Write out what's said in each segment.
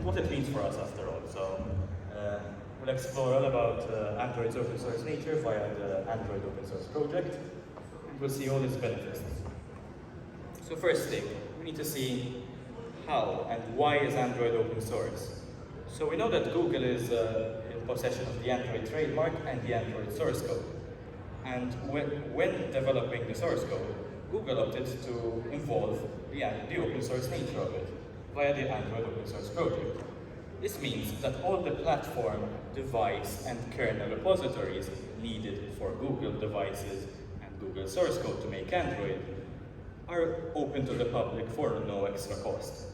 what it means for us after all. So we'll explore all about Android's open source nature via the Android open source project, and we'll see all its benefits. So first thing, we need to see how and why is Android open source. So we know that Google is in possession of the Android trademark and the Android source code. And when developing the source code, Google opted to involve the open source nature of it via the Android open source project. This means that all the platform, device, and kernel repositories needed for Google devices and Google source code to make Android are open to the public for no extra cost.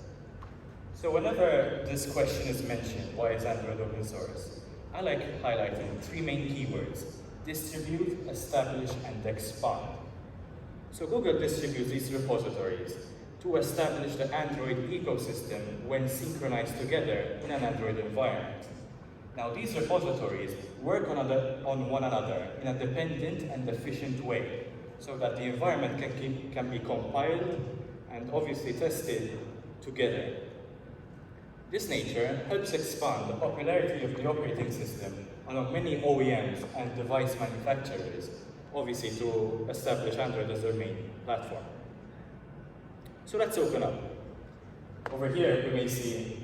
So whenever this question is mentioned, why is Android open source? I like highlighting three main keywords: distribute, establish, and expand. So Google distributes these repositories to establish the Android ecosystem when synchronized together in an Android environment. Now these repositories work on one another in a dependent and efficient way, so that the environment can be compiled and obviously tested together. This nature helps expand the popularity of the operating system among many OEMs and device manufacturers, obviously to establish Android as their main platform. So let's open up. Over here, we may see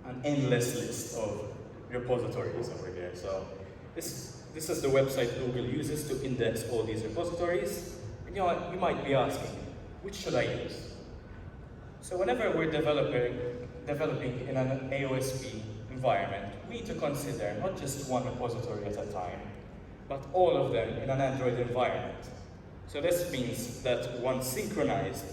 an endless list of repositories over here. So this is the website Google uses to index all these repositories. And you might be asking, which should I use? So whenever we're developing in an AOSP environment, we need to consider not just one repository at a time, but all of them in an Android environment. So this means that once synchronized,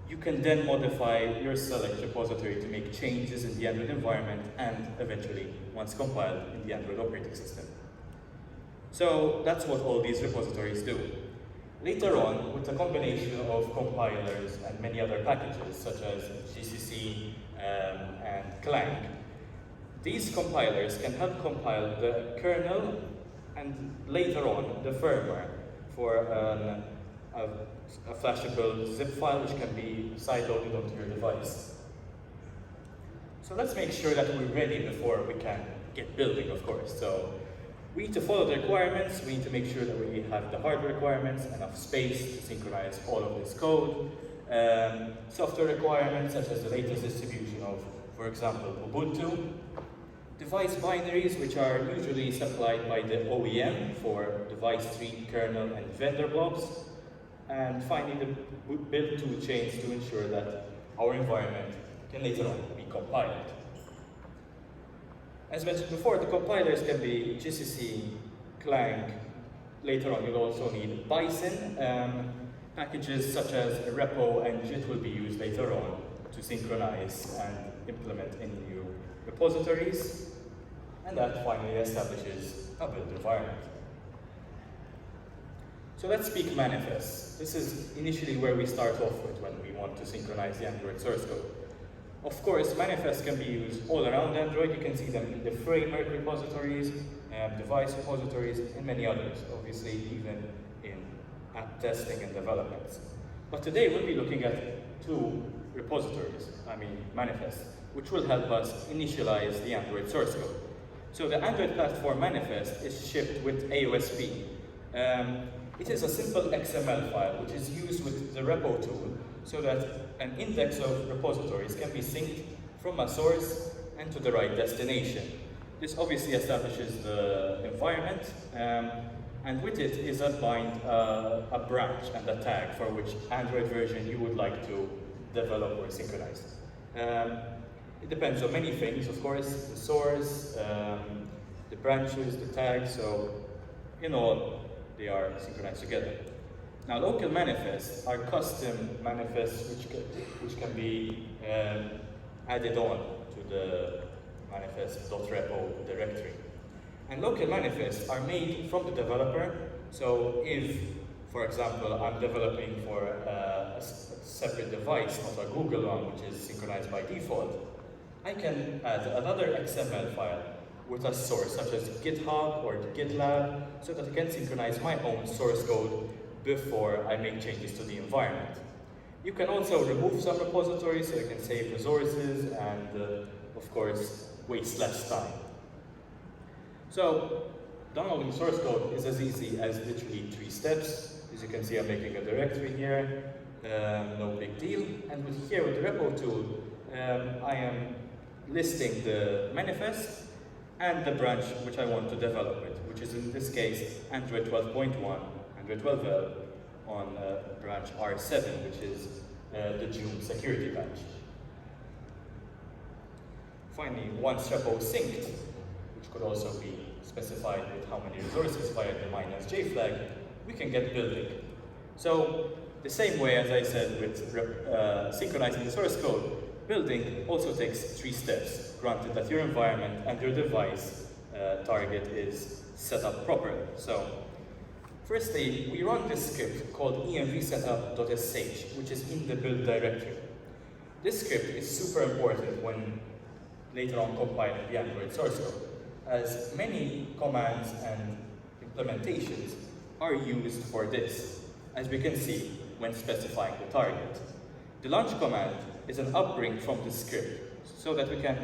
you can then modify your select repository to make changes in the Android environment and eventually, once compiled, in the Android operating system. So that's what all these repositories do. Later on, with the combination of compilers and many other packages, such as GCC and Clang, these compilers can help compile the kernel and later on the firmware for a flashable zip file which can be sideloaded onto your device. So let's make sure that we're ready before we can get building, of course. So we need to follow the requirements. We need to make sure that we have the hardware requirements, enough space to synchronize all of this code. Software requirements such as the latest distribution of, for example, Ubuntu. Device binaries, which are usually supplied by the OEM for device tree, kernel, and vendor blobs. And finally, the build tool chains to ensure that our environment can later on be compiled. As mentioned before, the compilers can be GCC, Clang. Later on, you'll also need Bison. Packages such as repo and JIT will be used later on to synchronize and implement any new repositories. And that finally establishes a build environment. So let's speak manifests. This is initially where we start off with when we want to synchronize the Android source code. Of course, manifests can be used all around Android. You can see them in the framework repositories, device repositories, and many others, obviously even in app testing and development. But today we'll be looking at two repositories, manifests, which will help us initialize the Android source code. So the Android platform manifest is shipped with AOSP. It is a simple XML file which is used with the repo tool so that an index of repositories can be synced from a source and to the right destination. This obviously establishes the environment, and with it is bind a branch and a tag for which Android version you would like to develop or synchronize. It depends on many things, of course, the source, the branches, the tags, so in all, they are synchronized together. Now, local manifests are custom manifests which can be added on to the manifest.repo directory. And local manifests are made from the developer. So if, for example, I'm developing for a separate device, not a Google one, which is synchronized by default, I can add another XML file with a source, such as GitHub or GitLab, so that I can synchronize my own source code before I make changes to the environment. You can also remove some repositories, so you can save resources and of course, waste less time. So, downloading source code is as easy as literally 3 steps. As you can see, I'm making a directory here, no big deal. And with the repo tool, I am listing the manifest and the branch which I want to develop it, which is in this case Android 12.1, Android 12L on branch R7, which is the June security patch. Finally, once repo is synced, which could also be specified with how many resources via the -j flag, we can get building. So, the same way as I said with synchronizing the source code, building also takes 3 steps, granted that your environment and your device target is set up properly. So, firstly, we run this script called envsetup.sh, which is in the build directory. This script is super important when later on compiling the Android source code, as many commands and implementations are used for this, as we can see when specifying the target. The launch command is an upbring from the script, so that we can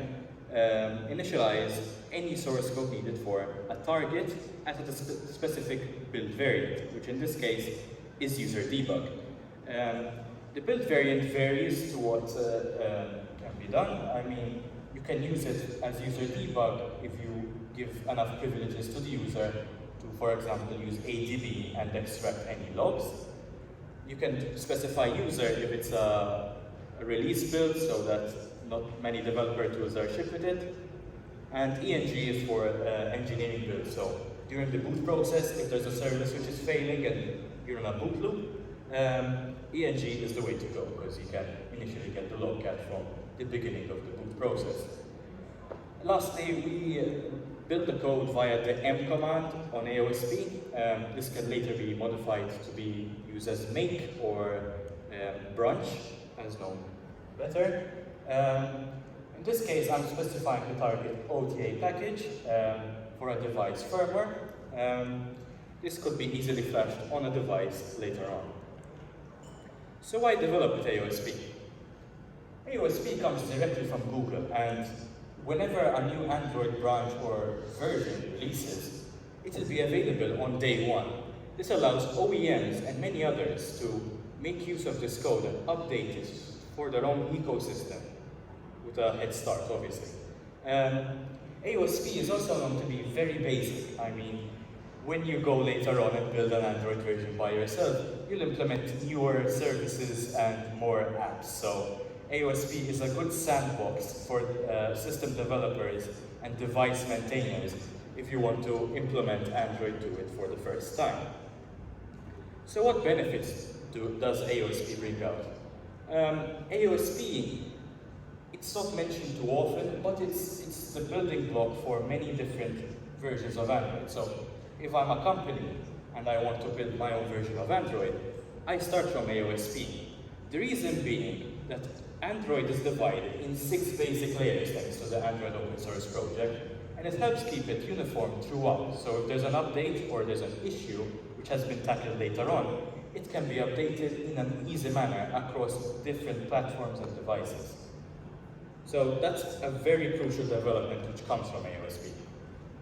initialize any source code needed for a target at a specific build variant, which in this case is user debug. The build variant varies to what can be done. I mean, you can use it as user debug if you give enough privileges to the user to, for example, use ADB and extract any logs. You can specify user if it's a release build, so that not many developer tools are shipped with it. And ENG is for engineering builds. So during the boot process, if there's a service which is failing and you're in a boot loop, ENG is the way to go, because you can initially get the logcat from the beginning of the boot process. Lastly, we build the code via the M command on AOSP. This can later be modified to be used as make or branch, as known better. In this case, I'm specifying the target OTA package for a device firmware. This could be easily flashed on a device later on. So why develop with AOSP? AOSP comes directly from Google, and whenever a new Android branch or version releases, it will be available on day 1. This allows OEMs and many others to make use of this code and update it for their own ecosystem, with a head start, obviously. AOSP is also known to be very basic. I mean, when you go later on and build an Android version by yourself, you'll implement newer services and more apps. So AOSP is a good sandbox for system developers and device maintainers if you want to implement Android to it for the first time. So what benefits does AOSP bring out? AOSP, it's not mentioned too often, but it's the building block for many different versions of Android. So if I'm a company and I want to build my own version of Android, I start from AOSP. The reason being that Android is divided in 6 basic layers thanks to the Android open source project, and it helps keep it uniform throughout. So if there's an update or there's an issue which has been tackled later on, it can be updated in an easy manner across different platforms and devices. So that's a very crucial development which comes from AOSP.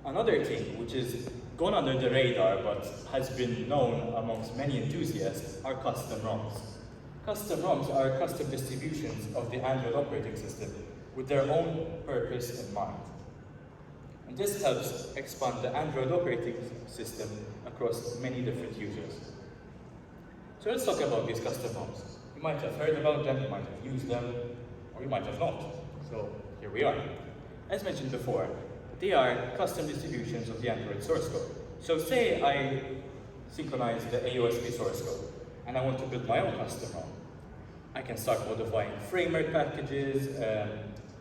Another thing which is gone under the radar but has been known amongst many enthusiasts are custom ROMs. Custom ROMs are custom distributions of the Android operating system with their own purpose in mind. And this helps expand the Android operating system across many different users. So let's talk about these custom ROMs. You might have heard about them, you might have used them, or you might have not. So here we are. As mentioned before, they are custom distributions of the Android source code. So say I synchronize the AOSP source code, and I want to build my own custom ROM. I can start modifying framework packages,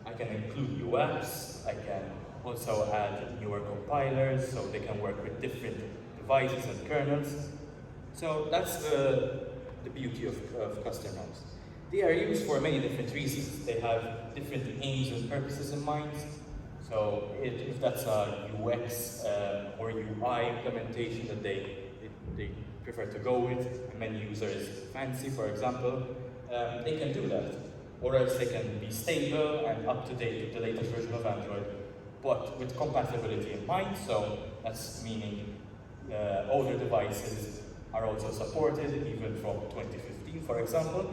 I can include new apps, I can also add newer compilers so they can work with different devices and kernels. So that's the beauty of custom ROMs. They are used for many different reasons. They have different aims and purposes in mind. So if that's a UX or UI implementation that they prefer to go with, and many users fancy, for example, they can do that. or else they can be stable and up to date with the latest version of Android, but with compatibility in mind. So that's meaning older devices are also supported, even from 2015, for example.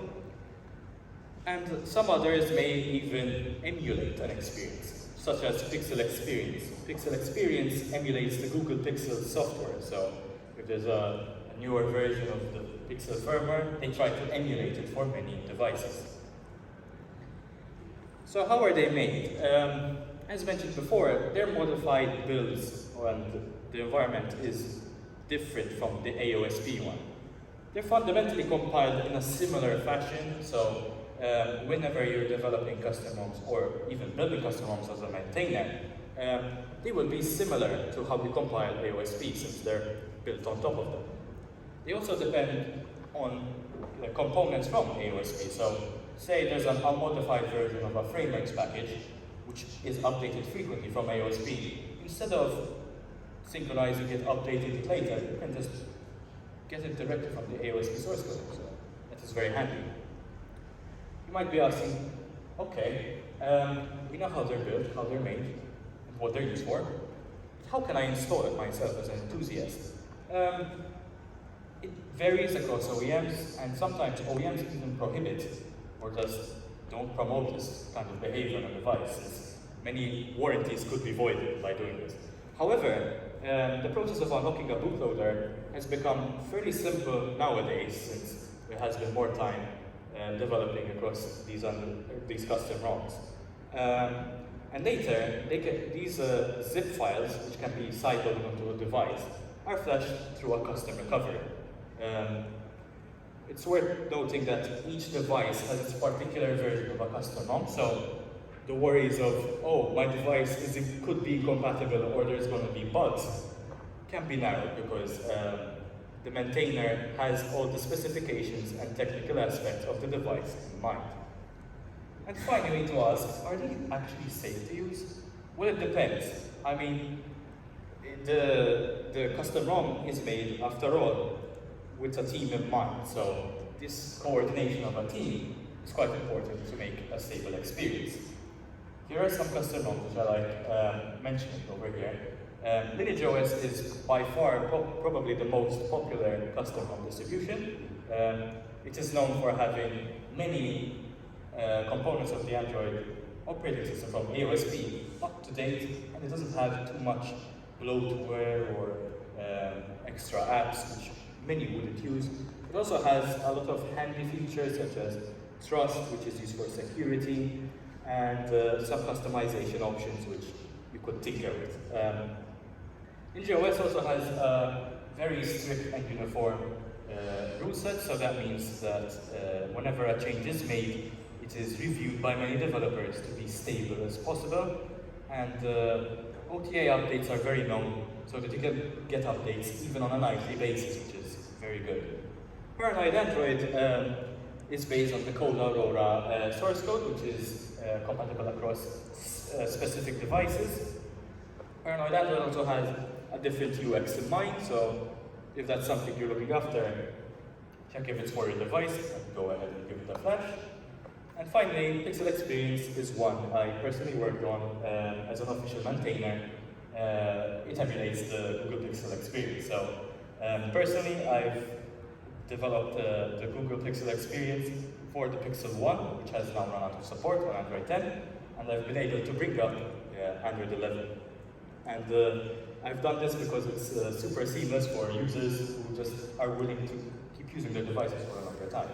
And some others may even emulate an experience, such as Pixel Experience. Pixel Experience emulates the Google Pixel software. So if there's a newer version of the Pixel firmware, they try to emulate it for many devices. So how are they made? As mentioned before, they're modified builds, and the environment is different from the AOSP one. They're fundamentally compiled in a similar fashion, so whenever you're developing custom ROMs or even building custom ROMs as a maintainer, they will be similar to how we compile AOSP since they're built on top of them. They also depend on the components from AOSP. So say there's an unmodified version of a frameworks package which is updated frequently from AOSP. Instead of synchronizing it, updating it later, you can just get it directly from the AOSP source code. So that is very handy. You might be asking, okay, we know how they're built, how they're made, and what they're used for. How can I install it myself as an enthusiast? It varies across OEMs, and sometimes OEMs even prohibit or just don't promote this kind of behavior on a device, since many warranties could be voided by doing this. However, the process of unlocking a bootloader has become fairly simple nowadays, since there has been more time developing across these custom ROMs. And later, these zip files, which can be sideloaded onto a device, are flashed through a custom recovery. It's worth noting that each device has its particular version of a custom ROM, so the worries of, oh, my device could be incompatible or there's going to be bugs can be narrowed, because the maintainer has all the specifications and technical aspects of the device in mind. And finally, to ask, are they actually safe to use? Well, it depends. I mean, the custom ROM is made, after all, with a team in mind. So this coordination of a team is quite important to make a stable experience. Here are some custom ROMs which I like mentioning over here. Lineage OS is by far probably the most popular custom ROM distribution. It is known for having many components of the Android operating system from AOSP up to date, and it doesn't have too much bloatware or extra apps which many wouldn't use. It also has a lot of handy features such as Trust, which is used for security, and some customization options which you could tinker with. Lineage OS also has a very strict and uniform rule set, so that means that whenever a change is made, it is reviewed by many developers to be stable as possible, and OTA updates are very known, so that you can get updates even on a nightly basis, which is very good. Paranoid Android is based on the Cola Aurora source code, which is compatible across specific devices. Paranoid Android also has a different UX in mind, so if that's something you're looking after, check if it's for your device, and go ahead and give it a flash. And finally, Pixel Experience is one I personally worked on as an official maintainer. It emulates the Google Pixel Experience. So personally, I've developed the Google Pixel Experience for the Pixel 1, which has now run out of support on Android 10, and I've been able to bring up Android 11. And I've done this because it's super seamless for users who just are willing to keep using their devices for a longer time.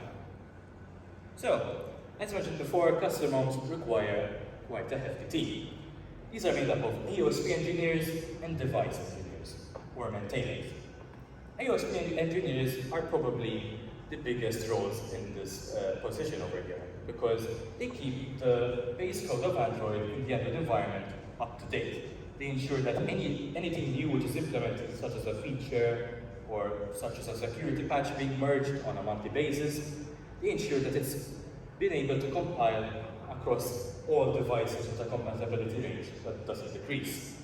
So, as mentioned before, custom ROMs require quite a hefty team. These are made up of AOSP engineers and device engineers, or maintainers. AOSP engineers are probably the biggest roles in this position over here, because they keep the base code of Android in the Android environment up to date. They ensure that anything new which is implemented, such as a feature or such as a security patch being merged on a monthly basis, they ensure that it's been able to compile across all devices with a compatibility range that doesn't decrease.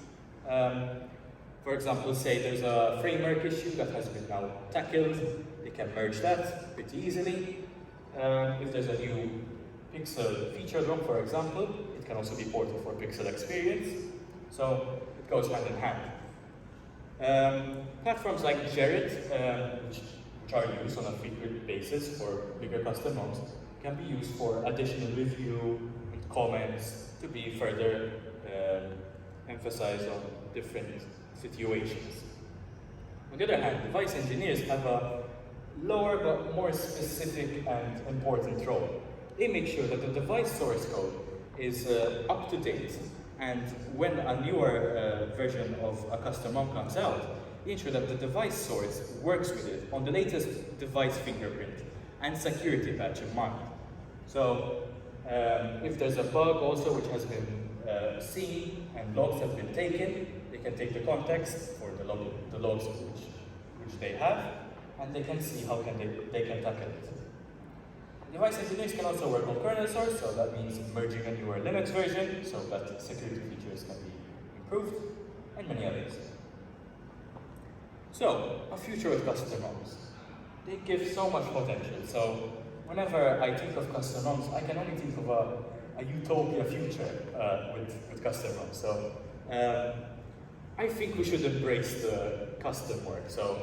For example, say there's a framework issue that has been now tackled, they can merge that pretty easily. If there's a new Pixel feature drop, for example. It can also be ported for Pixel experience. So it goes hand in hand. Platforms like Jared, which are used on a frequent basis for bigger custom ROMs, can be used for additional review and comments to be further emphasized on different situations. On the other hand, device engineers have a lower but more specific and important role. They make sure that the device source code is up to date, and when a newer version of a custom ROM comes out, they ensure that the device source works with it on the latest device fingerprint and security patch in mind. So if there's a bug also which has been seen and logs have been taken, they can take the context for the logs which they have, and they can see how they can tackle it. Device engineers can also work on kernel source, so that means merging a newer Linux version so that security features can be improved, and many others. So, a future with custom ROMs. They give so much potential, so whenever I think of custom ROMs, I can only think of a utopia future with custom ROMs. So, I think we should embrace the custom work. So,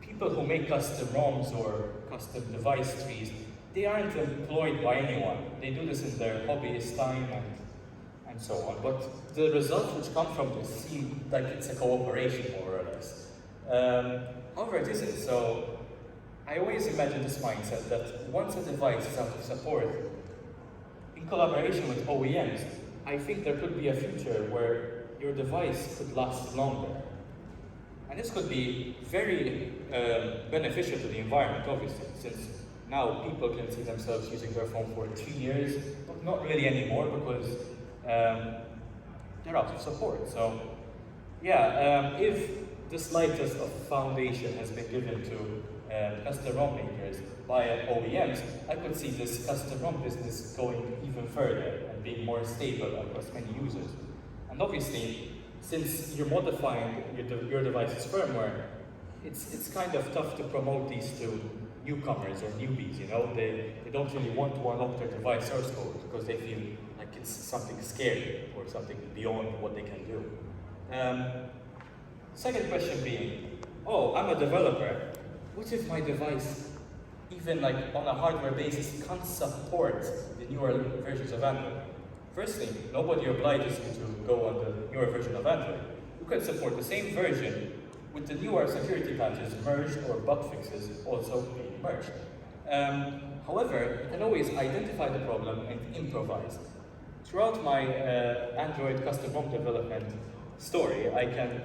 people who make custom ROMs or custom device trees, they aren't employed by anyone. They do this in their hobbyist time and so on. But the results which come from this seem like it's a cooperation, more or less. However, it isn't. So I always imagine this mindset that once a device is out of support, in collaboration with OEMs, I think there could be a future where your device could last longer. And this could be very beneficial to the environment, obviously, since now people can see themselves using their phone for 2 years, but not really anymore because they're out of support. So, yeah, if the slightest of foundation has been given to custom ROM makers by OEMs, I could see this custom ROM business going even further and being more stable across many users. And obviously, since you're modifying your device's firmware, it's kind of tough to promote these to newcomers or newbies, you know? They don't really want to unlock their device source code because they feel like it's something scary or something beyond what they can do. Second question being, oh, I'm a developer. What if my device, even like on a hardware basis, can't support the newer versions of Android? Firstly, nobody obliges you to go on the newer version of Android. You can support the same version with the newer security patches merged or bug fixes also being merged. However, you can always identify the problem and improvise. Throughout my Android custom ROM development story, I can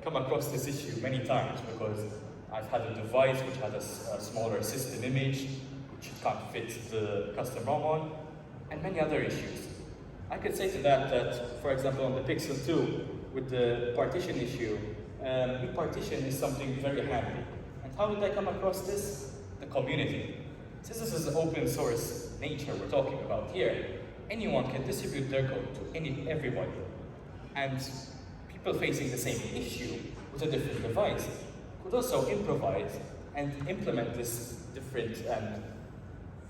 come across this issue many times because I've had a device which had a smaller system image, which can't fit the custom ROM on, and many other issues. I could say to that, for example, on the Pixel 2, with the partition issue, repartition is something very handy. And how did I come across this? The community. Since this is open source nature we're talking about here, anyone can distribute their code to everybody. And people facing the same issue with a different device could also improvise and implement this different and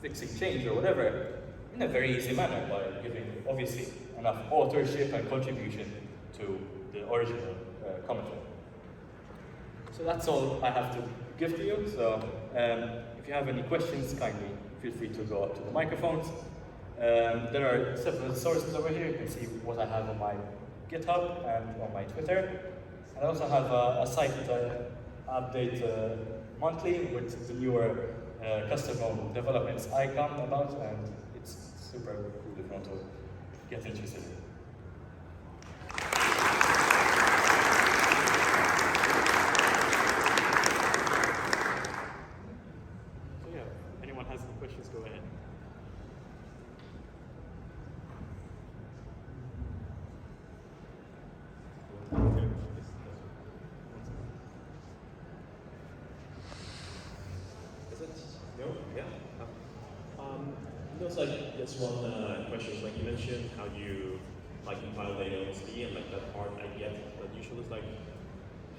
fixing change or whatever in a very easy manner by giving, obviously, enough authorship and contribution to the original commenter. So that's all I have to give to you. So if you have any questions, kindly feel free to go up to the microphones. There are several sources over here. You can see what I have on my GitHub and on my Twitter. And I also have a site that I update monthly with the newer custom ROM developments I come about, and it's super cool if you want to get interested in it. So yeah, anyone has any questions, go ahead. There's like just one question. Like you mentioned how you like compile the AOSP and like that part I get, but usually it's like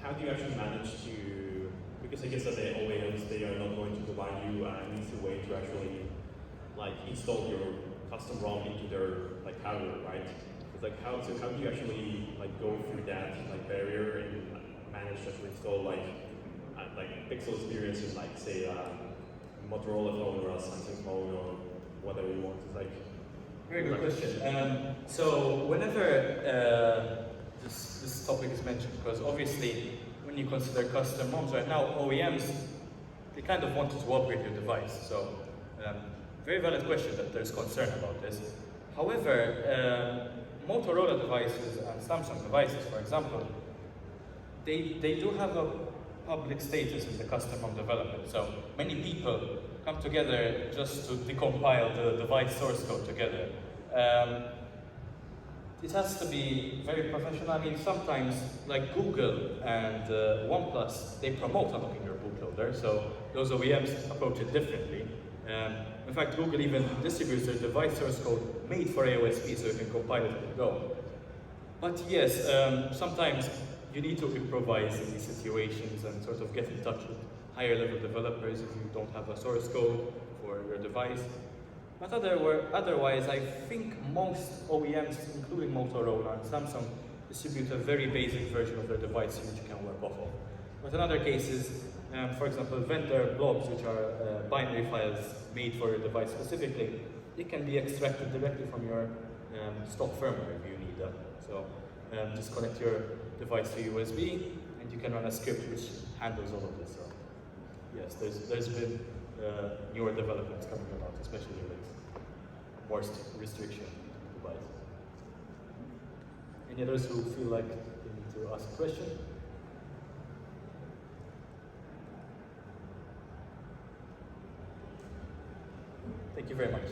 how do you actually manage to, because I guess that the OEMs, they are not going to provide you an easy way to actually like install your custom ROM into their like hardware, right? It's like how do you actually like go through that like barrier and manage to install like pixel experiences like say Motorola phone or a Samsung phone or whatever you want? It's like very good question. So whenever this topic is mentioned, because obviously when you consider custom ROMs right now, OEMs, they kind of want to upgrade your device. So very valid question that there's concern about this. However, Motorola devices and Samsung devices, for example, they do have a public status in the custom ROM development. So many people come together just to decompile the device source code together. It has to be very professional. I mean, sometimes, like Google and OnePlus, they promote unlocking your bootloader, so those OEMs approach it differently. In fact, Google even distributes their device source code made for AOSP, so you can compile it and go. But yes, sometimes you need to improvise in these situations and sort of get in touch with higher level developers if you don't have a source code for your device. But otherwise, I think most OEMs, including Motorola and Samsung, distribute a very basic version of their device which you can work off of. But in other cases, for example, vendor blobs, which are binary files made for your device specifically, they can be extracted directly from your stock firmware if you need them. So just connect your device to USB, and you can run a script which handles all of this. So yes, there's been newer developments coming about, especially with more restriction to device. Any others who feel like they need to ask a question? Thank you very much.